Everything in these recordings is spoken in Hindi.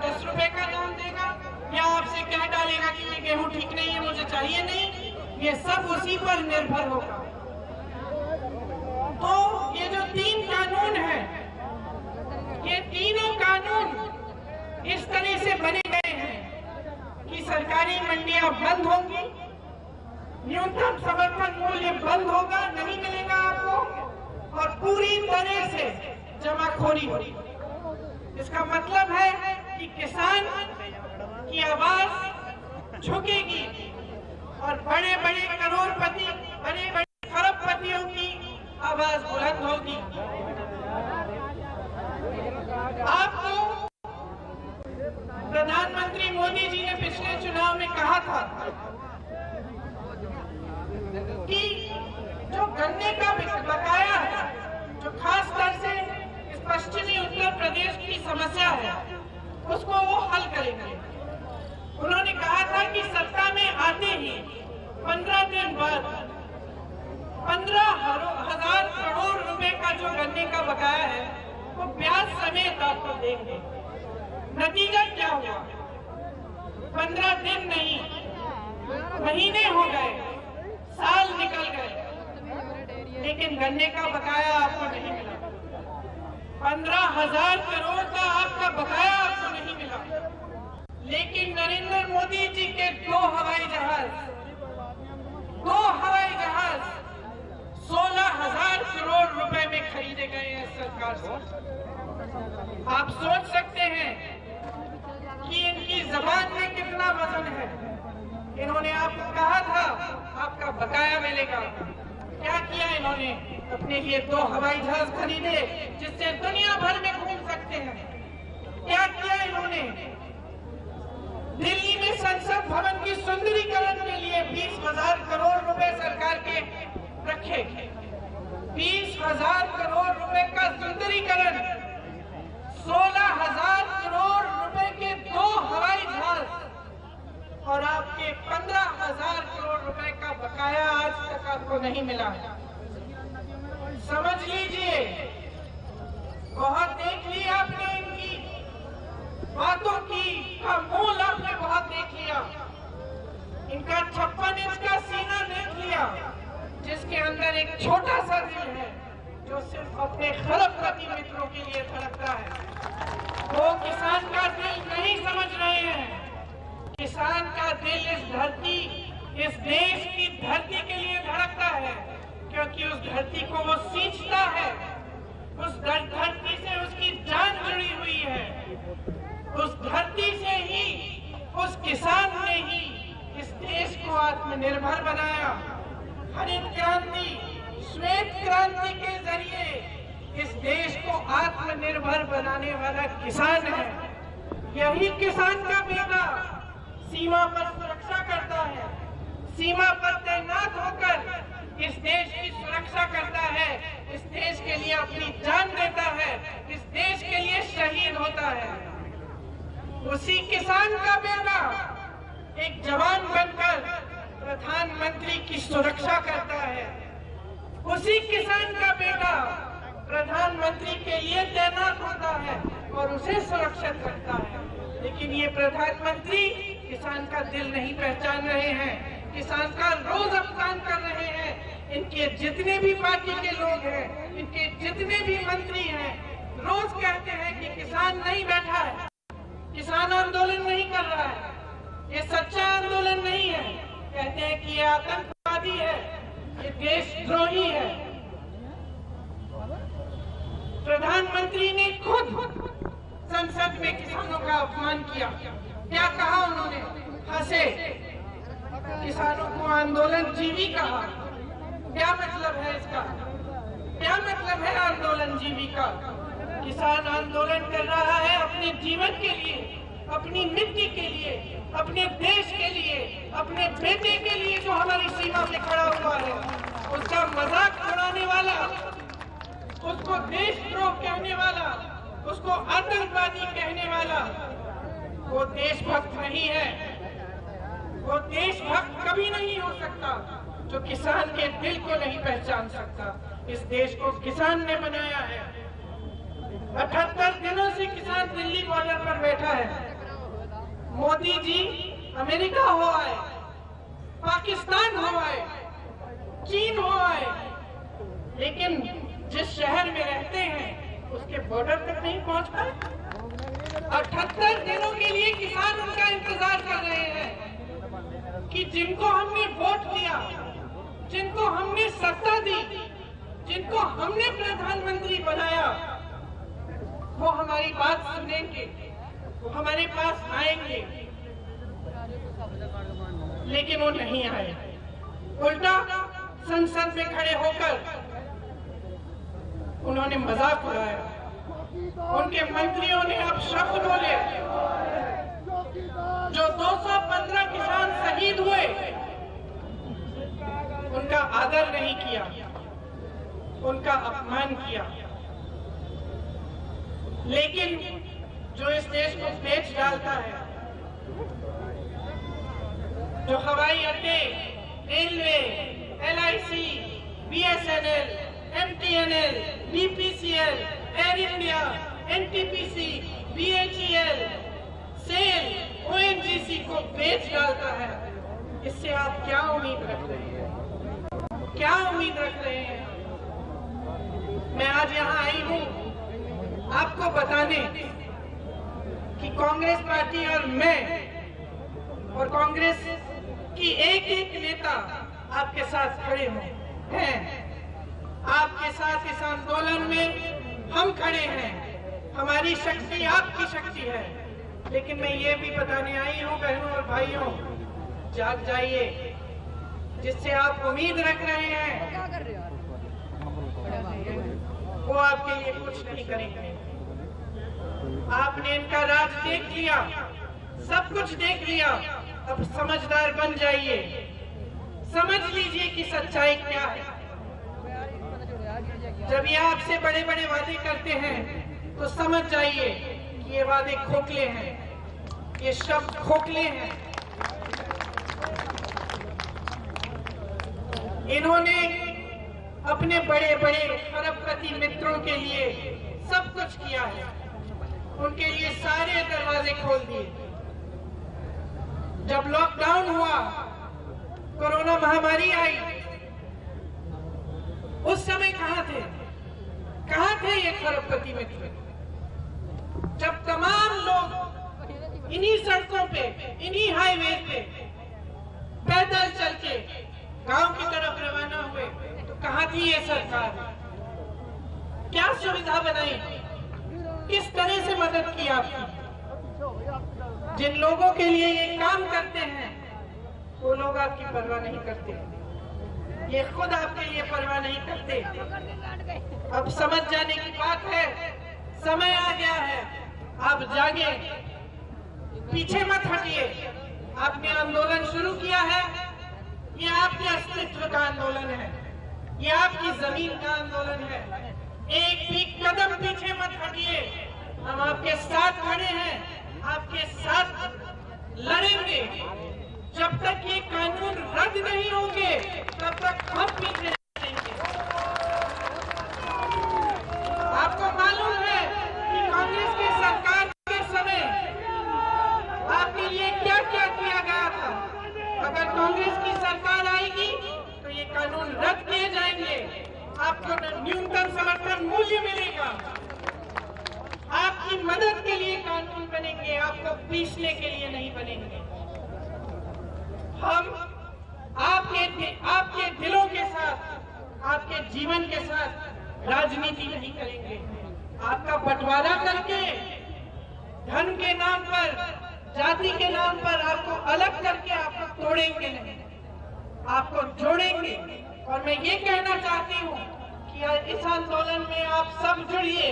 10 रुपए का दाम देगा या आपसे कह डालेगा कि ये गेहूं ठीक नहीं है, मुझे चाहिए नहीं, ये सब उसी पर निर्भर होगा। तो ये जो 3 कानून हैं, ये तीनों कानून इस तरह से बने गए हैं कि सरकारी मंडियां बंद होंगी, न्यूनतम समर्थन मूल्य बंद होगा, नहीं मिलेगा आपको, और पूरी तरह से जमाखोरी होगी। इसका मतलब है कि किसान की आवाज झुकेगी और बड़े बड़े करोड़पति, बड़े बड़े खरबपतियों की आवाज बुलंद होगी। आपको प्रधानमंत्री मोदी जी ने पिछले चुनाव में कहा था कि जो गन्ने का बकाया है, जो खास तौर से इस पश्चिमी उत्तर प्रदेश की समस्या है, उसको वो हल करेंगे। उन्होंने कहा था कि सत्ता में आते ही 15 दिन बाद 15,000 करोड़ रुपए का जो गन्ने का बकाया है वो ब्याज समेत आपको देंगे। नतीजा क्या हुआ? 15 दिन नहीं, महीने हो गए, साल निकल गए, लेकिन गन्ने का बकाया आपको नहीं मिला। 15,000 करोड़ का आपका बकाया आपको नहीं मिला। लेकिन नरेंद्र मोदी जी के 2 हवाई जहाज 16,000 करोड़ रुपए में खरीदे गए हैं सरकार से। आप सोच सकते हैं कि इनकी जबान में कितना वजन है। इन्होंने आपको कहा था आपका बकाया मिलेगा, क्या किया इन्होंने? अपने लिए 2 हवाई जहाज खरीदे जिससे दुनिया भर में घूम सकते हैं। क्या किया इन्होंने? दिल्ली में संसद भवन की सुंदरीकरण के लिए 20,000 करोड़ रुपए सरकार के रखे। 20,000 करोड़ रुपए का सुंदरीकरण, 16,000 करोड़ रुपए के 2 हवाई जहाज, और आपके 15,000 करोड़ रुपए का बकाया आज तक आपको नहीं मिला है। समझ लीजिए, बहुत देख लिया आपने इनकी बातों का मूल आपने बहुत देख लिया। इनका 56 इंच का सीना देख लिया, जिसके अंदर एक छोटा सा दिल है जो सिर्फ अपने खरबपति मित्रों के लिए धड़कता है। वो किसान का दिल नहीं समझ रहे हैं। किसान का दिल इस धरती, इस देश की धरती के लिए धड़कता है, क्योंकि उस धरती को वो सींचता है। उस धरती से उसकी जान जुड़ी हुई है। उस धरती से ही, उस किसान ने ही इस देश को आत्मनिर्भर बनाया। हरित क्रांति, श्वेत क्रांति के जरिए इस देश को आत्मनिर्भर बनाने वाला किसान है। यही किसान का बेटा सीमा पर सुरक्षा करता है, सीमा पर तैनात होकर इस देश की सुरक्षा करता है, इस देश के लिए अपनी जान देता है, इस देश के लिए शहीद होता है। उसी किसान का बेटा एक जवान बनकर प्रधानमंत्री की सुरक्षा करता है। उसी किसान का बेटा प्रधानमंत्री के लिए तैनात होता है और उसे सुरक्षित रखता है। लेकिन ये प्रधानमंत्री किसान का दिल नहीं पहचान रहे हैं, किसान का रोज अपमान कर रहे हैं। इनके जितने भी पार्टी के लोग हैं, इनके जितने भी मंत्री हैं, रोज कहते हैं कि किसान नहीं बैठा है, किसान आंदोलन नहीं कर रहा है, ये सच्चा आंदोलन नहीं है। कहते हैं कि ये आतंकवादी है, ये देशद्रोही है। प्रधानमंत्री ने खुद संसद में किसानों का अपमान किया। क्या कहा उन्होंने? हंसे, किसानों को आंदोलन जीवी कहा। क्या मतलब है इसका? क्या मतलब है आंदोलन जीवी का? किसान आंदोलन कर रहा है अपने जीवन के लिए, अपनी मिट्टी के लिए, अपने देश के लिए, अपने बेटे के लिए जो हमारी सीमा पे खड़ा हुआ है। उसका मजाक उड़ाने वाला, उसको देशद्रोह कहने वाला, उसको आतंकवादी कहने वाला, वो देशभक्त नहीं है। वो देशभक्त कभी नहीं हो सकता जो किसान के दिल को नहीं पहचान सकता। इस देश को किसान ने बनाया है। 78 दिनों से किसान दिल्ली बॉर्डर पर बैठा है। मोदी जी अमेरिका हो आए, पाकिस्तान हो आए, चीन हो आए, लेकिन जिस शहर में रहते हैं उसके बॉर्डर तक नहीं पहुंच पाए। 78 दिनों के लिए किसान उनका इंतजार कर रहे हैं कि जिनको हमने वोट दिया, जिनको हमने सत्ता दी, जिनको हमने प्रधानमंत्री बनाया, वो हमारी बात सुनेंगे, वो हमारे पास आएंगे, लेकिन वो नहीं आए। उल्टा संसद में खड़े होकर उन्होंने मजाक उड़ाया। उनके मंत्रियों ने अब शब्द बोले, जो 215 किसान शहीद हुए उनका आदर नहीं किया, उनका अपमान किया। लेकिन जो इस देश को बेच डालता है, जो हवाई अड्डे, railway, LIC, BSNL, MTNL, BPCL, Air India, NTPC, BHEL, SAIL, ONGC को बेच डालता है, इससे आप क्या उम्मीद रख रहे हैं? क्या उम्मीद रख रहे हैं? मैं आज यहाँ आई हूँ आपको बताने कि कांग्रेस पार्टी और मैं और कांग्रेस की एक एक नेता आपके साथ खड़े हैं। आपके साथ इस आंदोलन में हम खड़े हैं। हमारी शक्ति आपकी शक्ति है। लेकिन मैं ये भी बताने आई हूँ बहनों और भाइयों, जाग जाइए। जिससे आप उम्मीद रख रहे हैं वो आपके लिए कुछ नहीं करेंगे। आपने इनका राज देख लिया, सब कुछ देख लिया, अब समझदार बन जाइए। समझ लीजिए कि सच्चाई क्या है। जब ये आपसे बड़े बड़े वादे करते हैं तो समझ जाइए कि ये वादे खोखले हैं, ये शब्द खोखले हैं। इन्होंने अपने बड़े बड़े खरबपति मित्रों के लिए सब कुछ किया है, उनके लिए सारे दरवाजे खोल दिए। जब लॉकडाउन हुआ, कोरोना महामारी आई, उस समय कहां थे? कहां थे ये खरबपति मित्र? जब तमाम लोग इन्हीं सड़कों पे, इन्हीं हाईवे पे पैदल चल के गांव की तरफ रवाना हुए, तो कहां थी ये सरकार? क्या सुविधा बनाई? किस तरह से मदद की आपकी? जिन लोगों के लिए ये काम करते हैं वो लोग आपकी परवाह नहीं करते, ये खुद आपके लिए परवाह नहीं करते। अब समझ जाने की बात है, समय आ गया है, आप जागे, पीछे मत हटिए। आपने आंदोलन शुरू किया है, ये आपके अस्तित्व का आंदोलन है, ये आपकी जमीन का आंदोलन है। एक भी कदम पीछे मत हटिए। हम आपके साथ खड़े हैं, आपके साथ लड़ेंगे। जब तक ये कानून रद्द नहीं होंगे तब तक हम पीछे नहीं रहेंगे। आपको मालूम है कि कांग्रेस की सरकार के समय आपके लिए क्या क्या किया गया था। अगर कांग्रेस की सरकार आएगी तो ये कानून रद्द किए जाएंगे, आपको न्यूनतम समर्थन मूल्य मिलेगा, आपकी मदद के लिए कानून बनेंगे, आपको पीसने के लिए नहीं बनेंगे। हम आपके दिलों के साथ, आपके जीवन के साथ राजनीति नहीं करेंगे। आपका बंटवारा करके धन के नाम पर, जाति के नाम पर आपको अलग करके आपको तोड़ेंगे नहीं, आपको जोड़ेंगे। और मैं ये कहना चाहती हूँ कि इस आंदोलन में आप सब जुड़िए,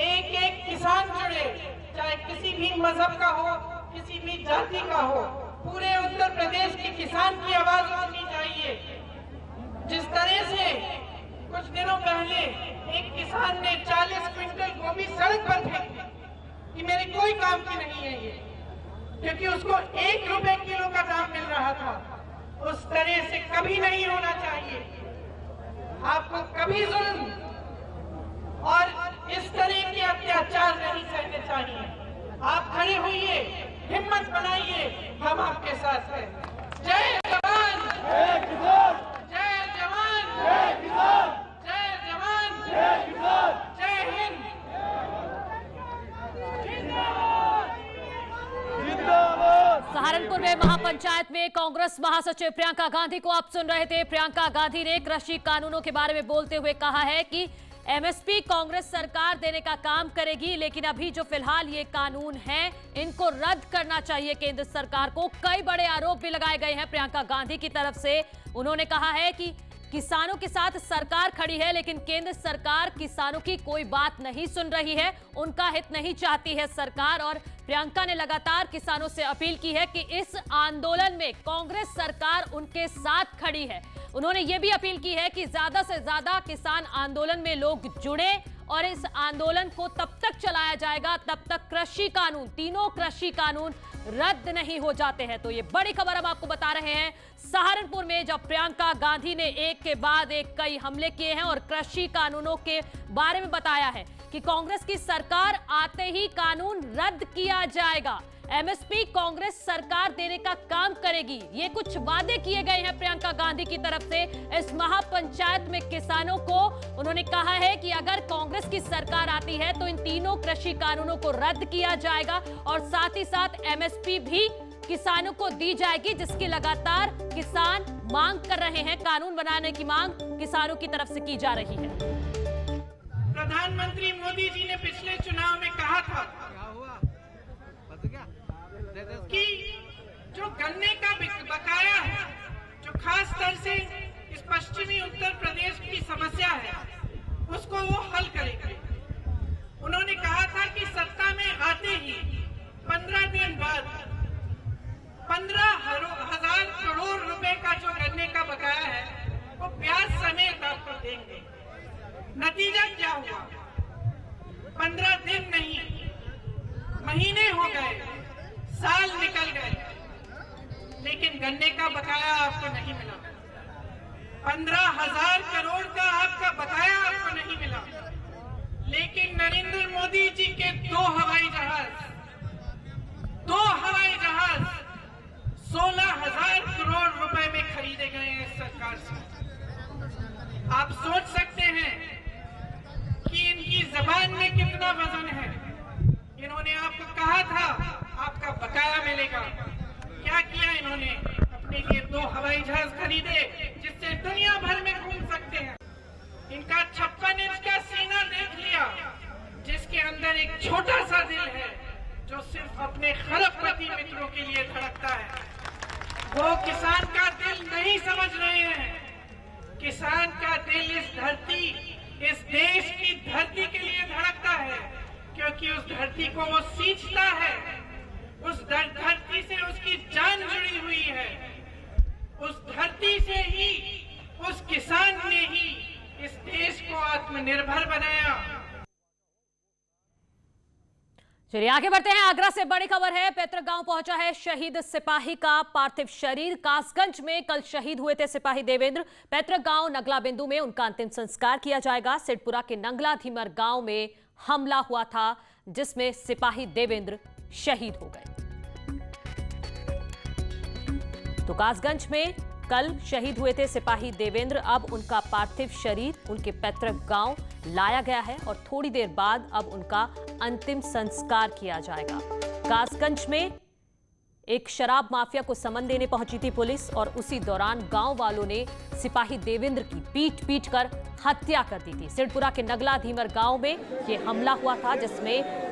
एक एक किसान जुड़े, चाहे किसी भी मजहब का हो, किसी भी जाति का हो। पूरे उत्तर प्रदेश के किसान की आवाज उठनी चाहिए। जिस तरह से कुछ दिनों पहले एक किसान ने 40 क्विंटल गोभी सड़क पर फेंक दी कि मेरे कोई काम की नहीं है ये, क्योंकि उसको 1 रुपए किलो का दाम मिल रहा था। उस तरह से कभी नहीं होना चाहिए। आपको कभी जुल्म और इस तरह के अत्याचार नहीं सहने चाहिए। आप खड़े होइए, हिम्मत बनाइए, हम आपके साथ हैं। जय जवान, जय किसान, जय जवान, जय किसान, जय जवान, जय किसान, जय हिंद। सहारनपुर में महापंचायत में कांग्रेस महासचिव प्रियंका गांधी को आप सुन रहे थे। प्रियंका गांधी ने कृषि कानूनों के बारे में बोलते हुए कहा है कि एमएसपी कांग्रेस सरकार देने का काम करेगी, लेकिन अभी जो फिलहाल ये कानून है इनको रद्द करना चाहिए केंद्र सरकार को। कई बड़े आरोप भी लगाए गए हैं प्रियंका गांधी की तरफ से। उन्होंने कहा है कि किसानों के साथ सरकार खड़ी है, लेकिन केंद्र सरकार किसानों की कोई बात नहीं सुन रही है, उनका हित नहीं चाहती है सरकार। और प्रियंका ने लगातार किसानों से अपील की है कि इस आंदोलन में कांग्रेस सरकार उनके साथ खड़ी है। उन्होंने ये भी अपील की है कि ज्यादा से ज्यादा किसान आंदोलन में लोग जुड़े और इस आंदोलन को तब तक चलाया जाएगा तब तक कृषि कानून, तीनों कृषि कानून रद्द नहीं हो जाते हैं। तो ये बड़ी खबर हम आपको बता रहे हैं सहारनपुर में, जब प्रियंका गांधी ने एक के बाद एक कई हमले किए हैं और कृषि कानूनों के बारे में बताया है कि कांग्रेस की सरकार आते ही कानून रद्द किया जाएगा, एमएसपी कांग्रेस सरकार देने का काम करेगी। ये कुछ वादे किए गए हैं प्रियंका गांधी की तरफ से इस महापंचायत में किसानों को। उन्होंने कहा है कि अगर कांग्रेस की सरकार आती है तो इन तीनों कृषि कानूनों को रद्द किया जाएगा और साथ ही साथ एमएसपी भी किसानों को दी जाएगी, जिसकी लगातार किसान मांग कर रहे हैं। कानून बनाने की मांग किसानों की तरफ से की जा रही है। प्रधानमंत्री मोदी जी ने पिछले चुनाव में कहा था कि जो गन्ने का बकाया है, जो खास तौर से इस पश्चिमी उत्तर प्रदेश की समस्या है, उसको वो हल करेंगे। उन्होंने कहा था कि सत्ता में आते ही 15 दिन बाद 15,000 करोड़ रुपए का जो गन्ने का बकाया है वो ब्याज समेत आपको देंगे। नतीजा क्या हुआ? 15 दिन नहीं, महीने हो गए, साल निकल गए, लेकिन गन्ने का बकाया आपको नहीं मिला। 15,000 करोड़ का आपका बकाया आपको नहीं मिला। लेकिन नरेंद्र मोदी जी के दो हवाई जहाज 16,000 करोड़ रुपए में खरीदे गए हैं इस सरकार से। आप सोच सकते हैं कि इनकी जबान में कितना वजन है। इन्होंने आपको कहा था आपका बकाया मिलेगा, क्या किया इन्होंने? अपने लिए 2 हवाई जहाज खरीदे जिससे दुनिया भर में घूम सकते हैं। इनका 56 इंच का सीना देख लिया, जिसके अंदर एक छोटा सा दिल है जो सिर्फ अपने खरबपति मित्रों के लिए धड़कता है। वो किसान का दिल नहीं समझ रहे हैं। किसान का दिल इस धरती, इस देश की धरती के लिए धड़कता है, क्योंकि उस धरती को वो सींचता है। उस धरती से उसकी जान जुड़ी हुई है। उस धरती से ही, उस किसान ने ही इस देश को आत्मनिर्भर बनाया। चलिए आगे बढ़ते हैं। आगरा से बड़ी खबर है। पैतृक गांव पहुंचा है शहीद सिपाही का पार्थिव शरीर। कासगंज में कल शहीद हुए थे सिपाही देवेंद्र। पैतृक गांव नगला बिंदु में उनका अंतिम संस्कार किया जाएगा। सिद्धपुरा के नंगला धीमर गांव में हमला हुआ था, जिसमें सिपाही देवेंद्र शहीद हो गए। तो कासगंज में कल शहीद हुए थे सिपाही देवेंद्र। अब उनका पार्थिव शरीर उनके पैतृक गांव लाया गया है और थोड़ी देर बाद अब उनका अंतिम संस्कार किया जाएगा। कासगंज में एक शराब माफिया को समन देने पहुंची थी पुलिस और उसी दौरान गांव वालों ने सिपाही देवेंद्र की पीट कर हत्या कर दी थी। सिद्धपुरा के नगला धीमर गांव में यह हमला हुआ था, जिसमें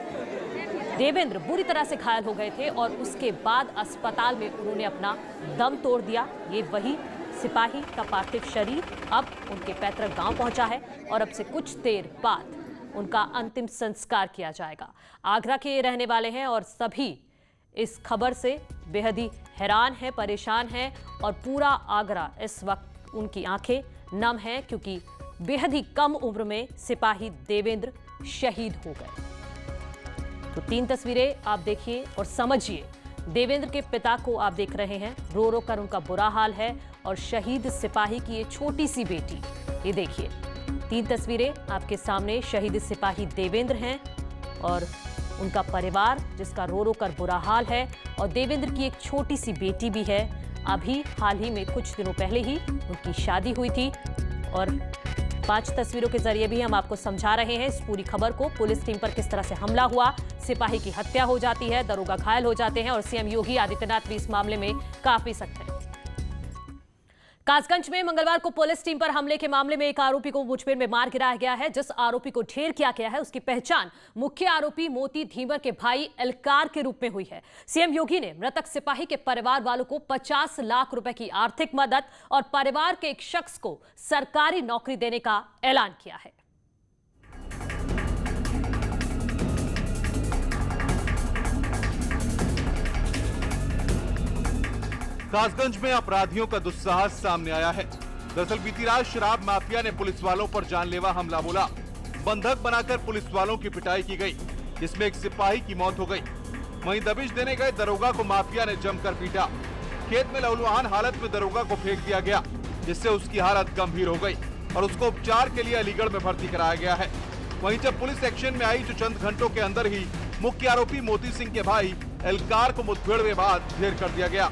देवेंद्र बुरी तरह से घायल हो गए थे और उसके बाद अस्पताल में उन्होंने अपना दम तोड़ दिया। ये वही सिपाही का पार्थिव शरीर अब उनके पैतृक गांव पहुंचा है और अब से कुछ देर बाद उनका अंतिम संस्कार किया जाएगा। आगरा के ये रहने वाले हैं और सभी इस खबर से बेहद ही हैरान है, परेशान है और पूरा आगरा इस वक्त उनकी आंखें नम हैं, क्योंकि बेहद ही कम उम्र में सिपाही देवेंद्र शहीद हो गए। तो 3 तस्वीरें आप देखिए और समझिए। देवेंद्र के पिता को आप देख रहे हैं, रो रो कर उनका बुरा हाल है और शहीद सिपाही की ये छोटी सी बेटी, ये देखिए। तीन तस्वीरें आपके सामने। शहीद सिपाही देवेंद्र हैं और उनका परिवार जिसका रो रो कर बुरा हाल है, और देवेंद्र की एक छोटी सी बेटी भी है। अभी हाल ही में कुछ दिनों पहले ही उनकी शादी हुई थी, और 5 तस्वीरों के जरिए भी हम आपको समझा रहे हैं इस पूरी खबर को। पुलिस टीम पर किस तरह से हमला हुआ, सिपाही की हत्या हो जाती है, दरोगा घायल हो जाते हैं, और सीएम योगी आदित्यनाथ भी इस मामले में काफी सख्त हैं। कासगंज में मंगलवार को पुलिस टीम पर हमले के मामले में एक आरोपी को मुठभेड़ में मार गिराया गया है। जिस आरोपी को ढेर किया गया है उसकी पहचान मुख्य आरोपी मोती धीवर के भाई एलकार के रूप में हुई है। सीएम योगी ने मृतक सिपाही के परिवार वालों को 50 लाख रुपए की आर्थिक मदद और परिवार के एक शख्स को सरकारी नौकरी देने का ऐलान किया है। कासगंज में अपराधियों का दुस्साहस सामने आया है। दरअसल बीती रात शराब माफिया ने पुलिस वालों पर जानलेवा हमला बोला। बंधक बनाकर पुलिस वालों की पिटाई की गई, जिसमें एक सिपाही की मौत हो गई। वहीं दबिश देने गए दरोगा को माफिया ने जमकर पीटा। खेत में लहूलुहान हालत में दरोगा को फेंक दिया गया, जिससे उसकी हालत गंभीर हो गई और उसको उपचार के लिए अलीगढ़ में भर्ती कराया गया है। वहीं जब पुलिस एक्शन में आई तो चंद घंटों के अंदर ही मुख्य आरोपी मोती सिंह के भाई एलकार को मुठभेड़ में बाद ढेर कर दिया गया।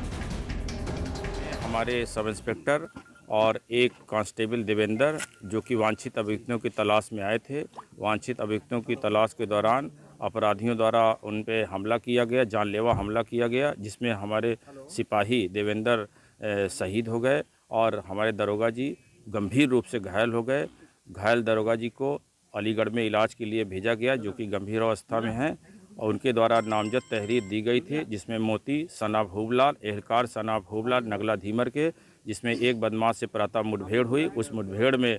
हमारे सब इंस्पेक्टर और एक कांस्टेबल देवेंद्र जो कि वांछित अभियुक्तों की तलाश में आए थे, वांछित अभियुक्तों की तलाश के दौरान अपराधियों द्वारा उन पे हमला किया गया, जानलेवा हमला किया गया, जिसमें हमारे सिपाही देवेंद्र शहीद हो गए और हमारे दरोगा जी गंभीर रूप से घायल हो गए। घायल दरोगा जी को अलीगढ़ में इलाज के लिए भेजा गया, जो कि गंभीर अवस्था में हैं, और उनके द्वारा नामजद तहरीर दी गई थी, जिसमें मोती सना भूबलाल, एहलकार सना भूबलाल नगला धीमर के, जिसमें एक बदमाश से प्रातः मुठभेड़ हुई। उस मुठभेड़ में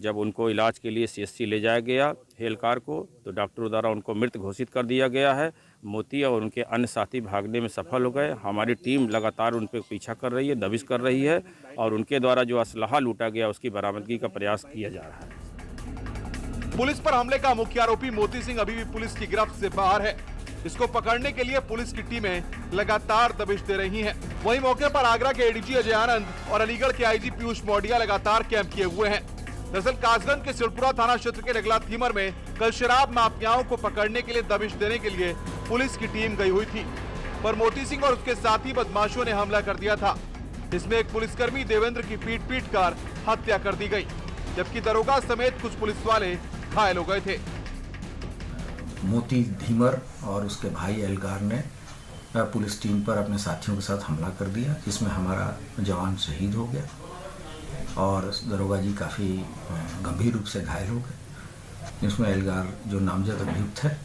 जब उनको इलाज के लिए सीएससी ले जाया गया एहलकार को, तो डॉक्टरों द्वारा उनको मृत घोषित कर दिया गया है। मोती और उनके अन्य साथी भागने में सफल हो गए। हमारी टीम लगातार उन पर पीछा कर रही है, दबिश कर रही है, और उनके द्वारा जो असलहा लूटा गया उसकी बरामदगी का प्रयास किया जा रहा है। पुलिस पर हमले का मुख्य आरोपी मोती सिंह अभी भी पुलिस की गिरफ्त से बाहर है। इसको पकड़ने के लिए पुलिस की टीमें लगातार दबिश दे रही हैं। वहीं मौके पर आगरा के एडीजी अजय आनंद और अलीगढ़ के आईजी पीयूष मौर्या लगातार कैंप किए हुए हैं। दरअसल कासगंज के सिरपुरा थाना क्षेत्र के नगला धीमर में कल शराब माफियाओं को पकड़ने के लिए दबिश देने के लिए पुलिस की टीम गई हुई थी, पर मोती सिंह और उसके साथी बदमाशों ने हमला कर दिया था, जिसमें एक पुलिसकर्मी देवेंद्र की पीट कर हत्या कर दी गई, जबकि दरोगा समेत कुछ पुलिस वाले घायल हो गए थे। मोती धीमर और उसके भाई एलगार ने पुलिस टीम पर अपने साथियों के साथ हमला कर दिया, जिसमें हमारा जवान शहीद हो गया और दरोगा जी काफ़ी गंभीर रूप से घायल हो गए, जिसमें एलगार जो नामजद अभियुक्त है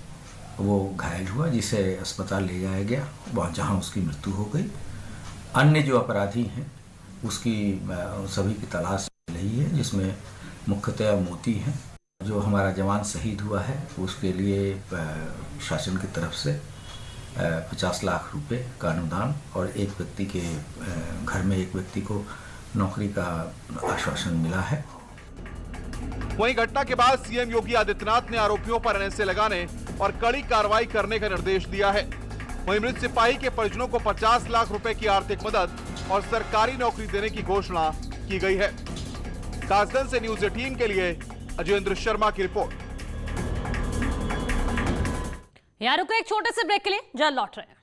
वो घायल हुआ, जिसे अस्पताल ले जाया गया, वहाँ जहाँ उसकी मृत्यु हो गई। अन्य जो अपराधी हैं उसकी सभी की तलाश चल रही है, जिसमें मुख्यतः मोती हैं। जो हमारा जवान शहीद हुआ है उसके लिए शासन की तरफ से 50 लाख रुपए का अनुदान और एक व्यक्ति के घर में एक व्यक्ति को नौकरी का आश्वासन मिला है। वहीं घटना के बाद सीएम योगी आदित्यनाथ ने आरोपियों पर एनएसए लगाने और कड़ी कार्रवाई करने का निर्देश दिया है। वहीं मृत सिपाही के परिजनों को 50 लाख रुपए की आर्थिक मदद और सरकारी नौकरी देने की घोषणा की गई है। कासगंज से न्यूज़ 18 के लिए अजयेंद्र शर्मा की रिपोर्ट। यहाँ रुको एक छोटे से ब्रेक के लिए, जल्द लौट रहे हैं।